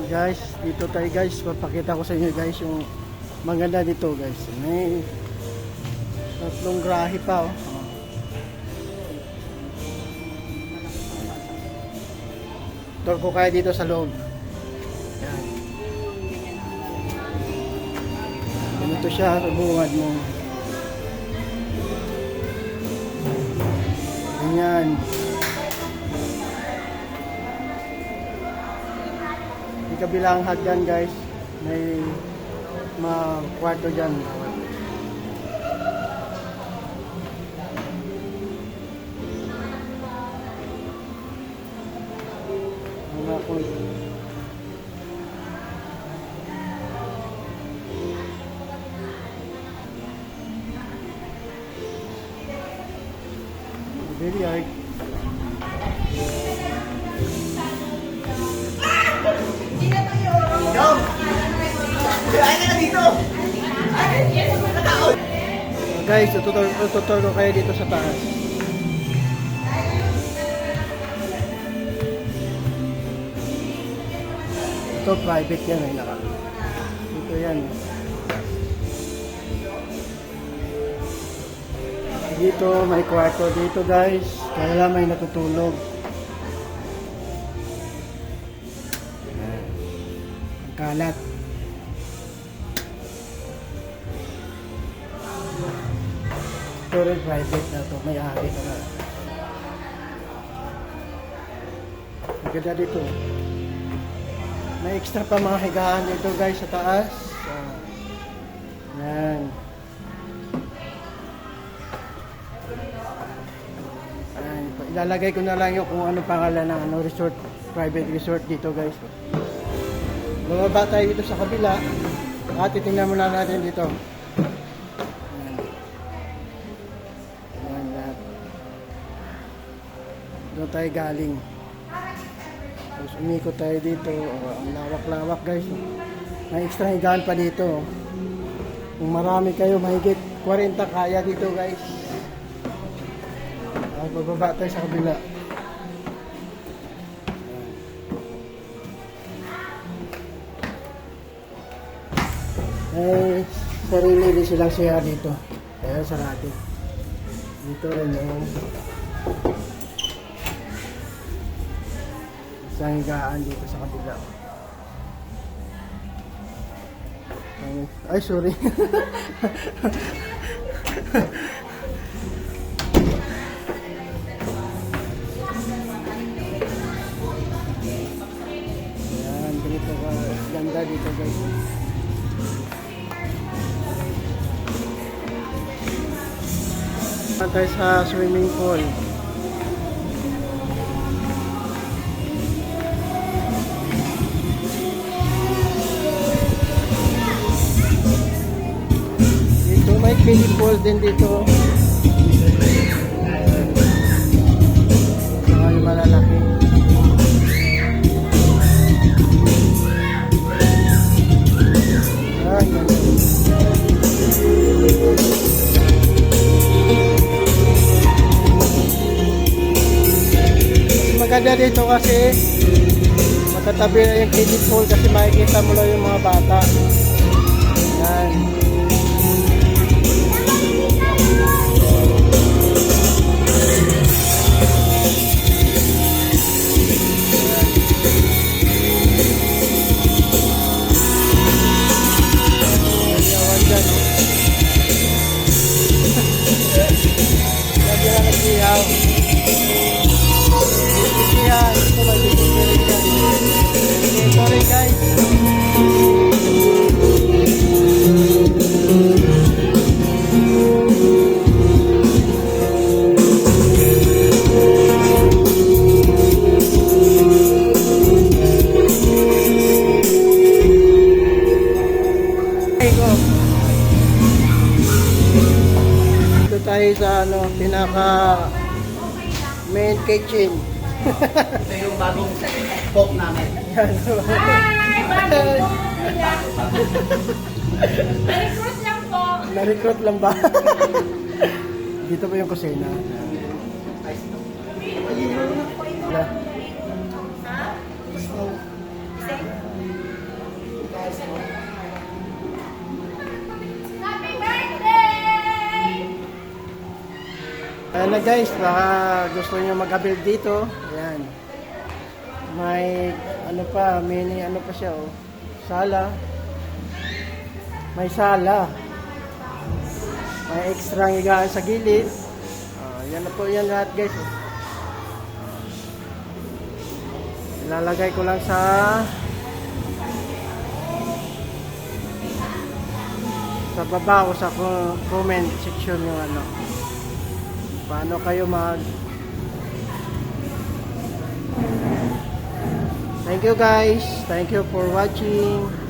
Guys, dito tayo guys. Papakita ko sa inyo guys yung maganda dito guys. May tatlong grahe pa oh. Tour ko kaya dito sa loob. Yan. Ganito siya sa bungad mo. Ganyan. Di kabilang hagdan guys. May mga kwarto dyan. Mga kwarto. Billiard. Guys, tutor ko kayo dito sa taas. Ito private yan ay naka. Dito yan. Dito may kwarto dito guys. Kaya lang may natutulog. Ang kalat. Ito rin private na to. May ari ka na. Maganda dito. May extra pa mga higaan dito guys sa taas. Yan. Ilalagay ko na lang yung kung ano pangalan ng ano, resort, private resort dito guys. Bumaba tayo dito sa kabila at titingnan muna natin dito. Ayan. Ayan. Doon tayo galing. Tapos umikot tayo dito. Ang lawak-lawak guys. May extra higaan pa dito. Kung marami kayo, mahigit 40 kaya dito guys. Bababa tayo sa kabila. Sarili din silang siya dito. Kaya sarado. Dito rin yung isang higaan dito sa kabila. Ay, sorry. Ganda dito guys. Tayo sa swimming pool. Dito may kiddie pool din dito. Mga malalaki. Maganda dito kasi magkatabi na yung kiddie pool kasi makikita mo lang yung mga bata. Yan. Yawan dyan. Lagi na nag-ihaw. Yan, ito mag-ihaw dyan. Sorry guys. Ito tayo sa ano, pinaka main kitchen. Ito yung bagong pop namin. Na-recruit lang po. Na-recruit lang ba? Dito pa yung kusina. Ayan na guys, baka gusto nyo mag-build dito. Ayan. May ano pa, mini ano pa siya oh. Sala. May sala. May extra higaan sa gilid. Yan na po yan lahat guys. Ilalagay ko lang sa baba o sa comment section yung ano. Paano kayo Thank you guys. Thank you for watching.